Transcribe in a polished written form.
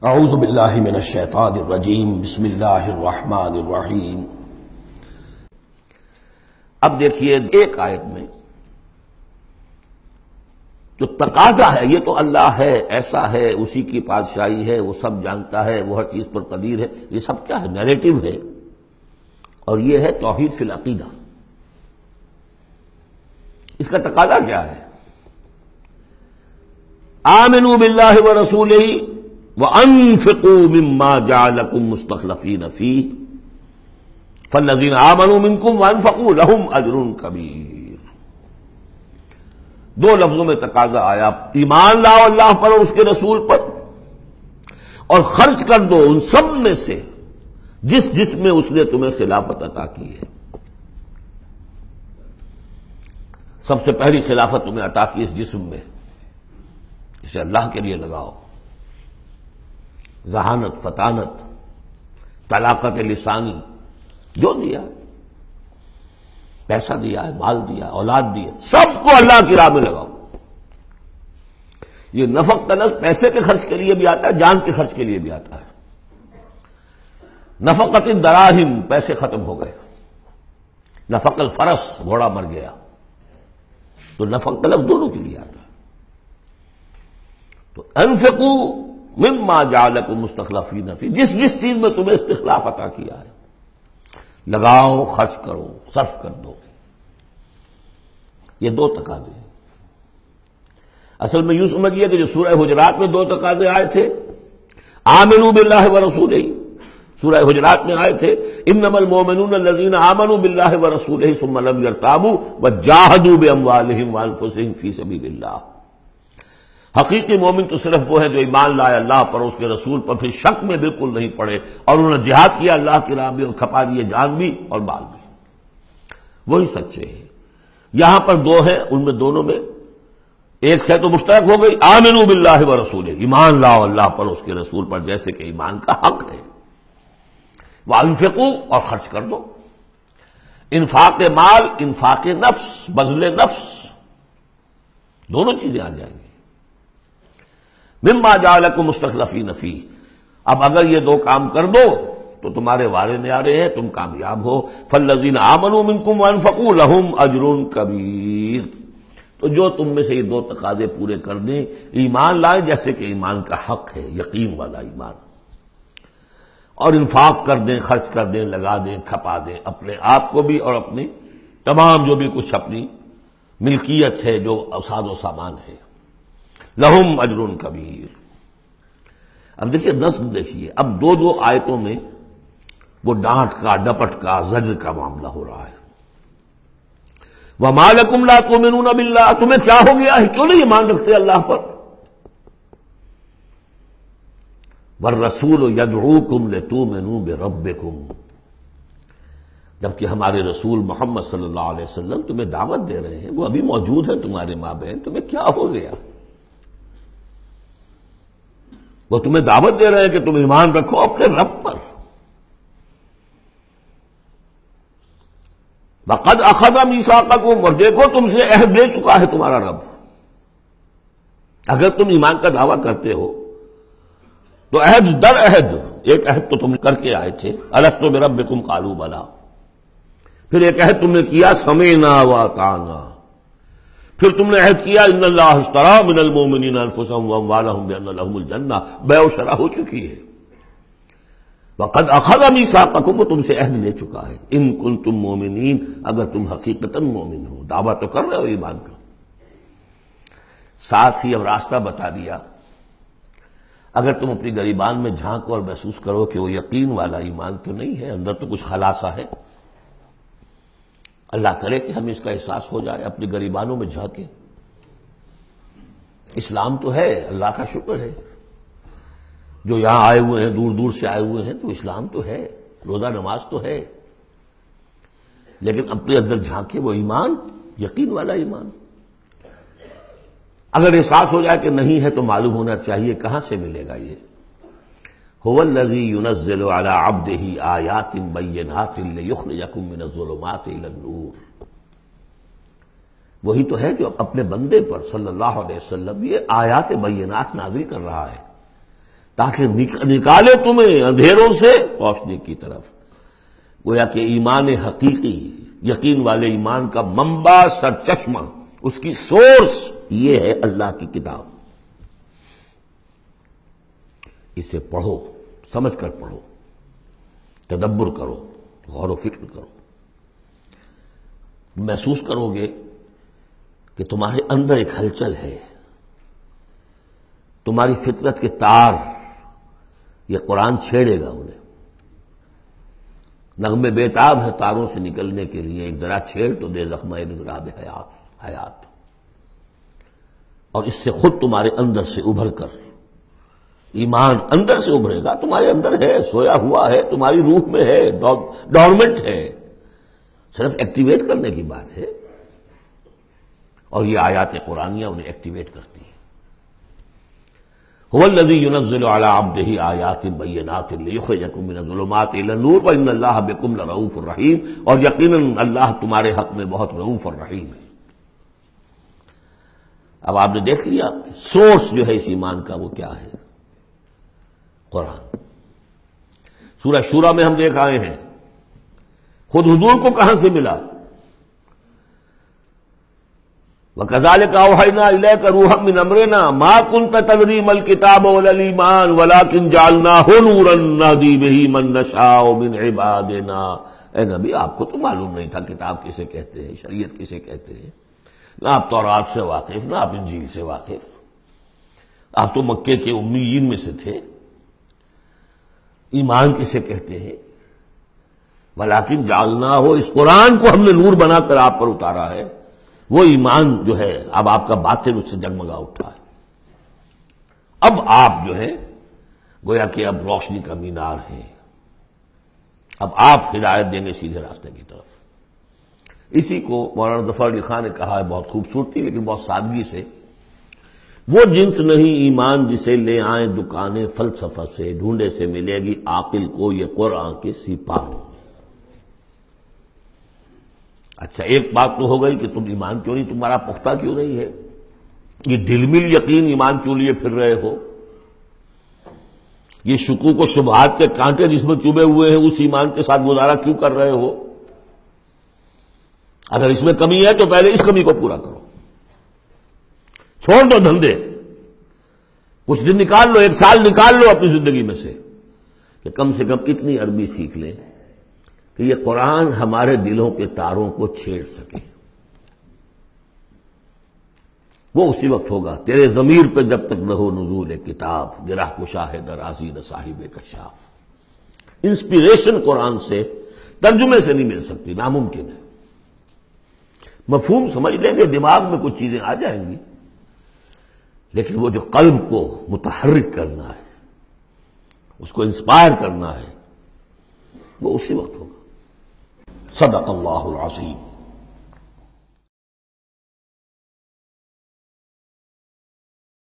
اعوذ باللہ من الشیطان الرجیم بسم اللہ الرحمن الرحیم۔ اب دیکھیے ایک آیت میں جو تقاضا ہے، یہ تو اللہ ہے، ایسا ہے، اسی کی بادشاہی ہے، وہ سب جانتا ہے، وہ ہر چیز پر قدیر ہے، یہ سب کیا ہے؟ نیریٹو ہے، اور یہ ہے توحید فی العقیدہ۔ اس کا تقاضا کیا ہے؟ آمنوا باللہ ورسولہ وَأَنفِقُوا مِمَّا جَعَلَكُمْ مُسْتَخْلَفِينَ فِيهِ فَالَّذِينَ آمَنُوا مِنكُمْ وَأَنفَقُوا لَهُمْ أَجْرٌ كَبِيرٌ۔ دو لفظوں میں تقاضا آیا، ایمان لاؤ اللہ پر اور اس کے رسول پر، اور خرچ کر دو ان سب میں سے جس میں اس نے تمہیں خلافت عطا کی ہے۔ سب سے پہلی خلافت تمہیں عطا کی اس جسم میں، اسے اللہ کے لیے لگاؤ۔ ذہانت، فطانت، طلاقت لسانی، جو دیا ہے، پیسہ دیا ہے، مال دیا، اولاد دیا، سب کو اللہ کی راہ میں لگاؤ۔ یہ نفق کا لفظ پیسے کے خرچ کے لیے بھی آتا ہے، جان کے خرچ کے لیے بھی آتا ہے۔ نفقت الدراہم، پیسے ختم ہو گئے۔ نفق الفرس، گھوڑا مر گیا، تو نفق کا لفظ دونوں کے لیے آتا ہے۔ تو انفقوا مما جعلکم مستخلفین فی، جس چیز میں تمہیں استخلاف عطا کیا ہے، لگاؤ، خرچ کرو، صرف کر دو۔ یہ دو تقاضے ہیں۔ اصل میں یوں سمجھیے کہ جو سورہ حجرات میں دو تقاضے آئے تھے، آمنوا باللہ ورسولہ، سورہ حجرات میں آئے تھے انما المؤمنون الذین آمنوا باللہ ورسولہ ثم لم یرتابوا وجاہدوا باموالہم وانفسہم فی سبیل اللہ۔ حقیقی مومن تو صرف وہ ہے جو ایمان لائے اللہ پر، اس کے رسول پر، پھر شک میں بالکل نہیں پڑے، اور انہوں نے جہاد کیا اللہ کی راہ میں اور کھپا دیے جان بھی اور مال بھی، وہی سچے ہیں۔ یہاں پر دو ہیں، ان میں دونوں میں ایک سے تو مشترک ہو گئی، آمنوا باللہ ورسولہ، ایمان لاؤ اللہ پر، اس کے رسول پر، جیسے کہ ایمان کا حق ہے۔ وانفقوا، اور خرچ کر دو۔ انفاق مال، انفاق نفس، بذل نفس، دونوں چیزیں آ جائیں گی۔ مما جعلکم مستخلفین فیہ، اب اگر یہ دو کام کر دو تو تمہارے وارے نیارے ہیں، تم کامیاب ہو۔ فالذین آمنوا منکم وانفقوا لہم اجر کبیر، تو جو تم میں سے یہ دو تقاضے پورے کر دیں، ایمان لائیں جیسے کہ ایمان کا حق ہے، یقین والا ایمان، اور انفاق کر دیں، خرچ کر دیں، لگا دیں، کھپا دیں، اپنے آپ کو بھی اور اپنی تمام جو بھی کچھ اپنی ملکیت ہے، جو ساز و سامان ہے، لہم اجر کبیر۔ اب دیکھیے نظم، دیکھیے اب دو آیتوں میں وہ ڈانٹ کا، ڈپٹ کا، زجر کا معاملہ ہو رہا ہے۔ وَمَا لَكُمْ لَا تُؤْمِنُونَ بِاللَّهِ، تمہیں کیا ہو گیا ہے، کیوں نہیں ایمان رکھتے اللہ پر؟ وَالرَّسُولُ يَدْعُوكُمْ لِتُؤْمِنُوا بِرَبِّكُمْ، جبکہ ہمارے رسول محمد صلی اللہ علیہ وسلم تمہیں دعوت دے رہے ہیں، وہ ابھی موجود ہیں تمہارے مابین، تمہیں کیا ہو گیا؟ وہ تمہیں دعوت دے رہے ہیں کہ تم ایمان رکھو اپنے رب پر۔ وَقَدْ أَخَذَ مِيثَاقَكُمْ، اور دیکھو تم سے عہد لے چکا ہے تمہارا رب۔ اگر تم ایمان کا دعویٰ کرتے ہو تو عہد در عہد، ایک عہد تو تم کر کے آئے تھے، أَلَسْتُ بِرَبِّكُمْ قَالُوا بَلَىٰ، پھر ایک عہد تم نے کیا سَمِعْنَا وَأَطَعْنَا، پھر تم نے عہد کیا ان اللہ اشترى من المؤمنین انفسهم واموالهم بان لهم الجنہ، بیع و شرح ہو چکی ہے۔ وقد اخذ میثاقکم، وہ تم سے عہد لے چکا ہے، ان کنتم مؤمنین، اگر تم حقیقتا مومن ہو، دعویٰ تو کر رہے ہو ایمان کا۔ ساتھ ہی اب راستہ بتا دیا، اگر تم اپنی گریبان میں جھانکو اور محسوس کرو کہ وہ یقین والا ایمان تو نہیں ہے، اندر تو کچھ خلاصہ ہے، اللہ کرے کہ ہمیں اس کا احساس ہو جائے، اپنی گریبانوں میں جھانکیں۔ اسلام تو ہے، اللہ کا شکر ہے، جو یہاں آئے ہوئے ہیں، دور دور سے آئے ہوئے ہیں، تو اسلام تو ہے، روزہ نماز تو ہے، لیکن اپنے اندر جھانکے وہ ایمان، یقین والا ایمان۔ اگر احساس ہو جائے کہ نہیں ہے تو معلوم ہونا چاہیے کہاں سے ملے گا یہ۔ هو الذی ينزل على عبده آیات بینات لیخرجکم من الظلمات الى النور، وہی تو ہے جو اپنے بندے پر صلی اللہ علیہ وسلم یہ آیات بینات نازل کر رہا ہے تاکہ نکالے تمہیں اندھیروں سے روشنی کی طرف۔ گویا کہ ایمان حقیقی، یقین والے ایمان کا منبع، سرچشمہ، اس کی سورس یہ ہے اللہ کی کتاب۔ اسے پڑھو، سمجھ کر پڑھو، تدبر کرو، غور و فکر کرو، محسوس کرو گے کہ تمہارے اندر ایک ہلچل ہے، تمہاری فطرت کے تار، یہ قرآن چھیڑے گا انہیں۔ نغمے بیتاب ہے تاروں سے نکلنے کے لیے، ایک ذرا چھیڑ تو دے زخمہ مضراب حیات، اور اس سے خود تمہارے اندر سے ابھر کر ایمان اندر سے ابھرے گا۔ تمہارے اندر ہے، سویا ہوا ہے، تمہاری روح میں ہے، ڈورمنٹ ہے، صرف ایکٹیویٹ کرنے کی بات ہے، اور یہ آیات قرآنیہ انہیں ایکٹیویٹ کرتی ہیں۔ هو الذی ينزل على عبده آیات بینات لیخرجکم من الظلمات الی النور وان اللہ بکم لرؤوف رحیم، اور یقیناً اللہ تمہارے حق میں بہت رؤوف اور رحیم ہے۔ اب آپ نے دیکھ لیا سورس جو ہے اس ایمان کا وہ کیا ہے، قرآن۔ سورہ شورى میں ہم دیکھ آئے ہیں خود حضور کو کہاں سے ملا، وَكَذَلِكَ أَوْحَيْنَا إِلَيْكَ رُوحًا مِّنْ أَمْرِنَا مَا كُنْتَ تَدْرِي مَا الْكِتَابُ وَلَا الْإِيمَانُ وَلَكِنْ جَعَلْنَاهُ نُورًا نَهْدِي بِهِ مَن نَّشَاءُ مِنْ عِبَادِنَا۔ اے نبی، آپ کو تو معلوم نہیں تھا کتاب کسے کہتے ہیں، شریعت کسے کہتے ہیں، نہ آپ تورات سے واقف، نہ آپ انجیل سے واقف، آپ تو مکے کے امیین میں سے تھے۔ ایمان کسے کہتے ہیں، وَلَكِنْ جَعَلْنَاهُ، اس قرآن کو ہم نے نور بنا کر آپ پر اتارا ہے۔ وہ ایمان جو ہے اب آپ کا باطن اس سے جگمگا اٹھا ہے، اب آپ جو ہے گویا کہ اب روشنی کا مینار ہیں، اب آپ ہدایت دیں گے سیدھے راستے کی طرف۔ اسی کو مولانا ظفر علی خان نے کہا ہے بہت خوبصورتی لیکن بہت سادگی سے، وہ جنس نہیں ایمان جسے لے آئیں دکانیں فلسفہ سے، ڈھونڈے سے ملے گی عاقل کو یہ قرآن کے سپاہ۔ اچھا، ایک بات تو ہو گئی کہ تم ایمان کیوں نہیں، تمہارا پختہ کیوں نہیں ہے، یہ دل مل یقین ایمان کیوں لیے پھر رہے ہو، یہ شکوک و شبہات کے کانٹے جس میں چبھے ہوئے ہیں اس ایمان کے ساتھ گزارا کیوں کر رہے ہو؟ اگر اس میں کمی ہے تو پہلے اس کمی کو پورا کرو، چھوڑ دو دھندے، کچھ دن نکال لو، ایک سال نکال لو اپنی زندگی میں سے کہ کم سے کم اتنی عربی سیکھ لیں کہ یہ قرآن ہمارے دلوں کے تاروں کو چھیڑ سکے۔ وہ اسی وقت ہوگا تیرے ضمیر پہ جب تک نہ ہو نزول کتاب، گرہ کشاہد رازی نہ صاحب کشاف۔ انسپیریشن قرآن سے، ترجمے سے نہیں مل سکتی، ناممکن ہے۔ مفہوم سمجھ لیں گے، دماغ میں کچھ چیزیں آ جائیں گی، لیکن وہ جو قلب کو متحرک کرنا ہے، اس کو انسپائر کرنا ہے، وہ اسی وقت ہوگا۔ صدق اللہ العظیم۔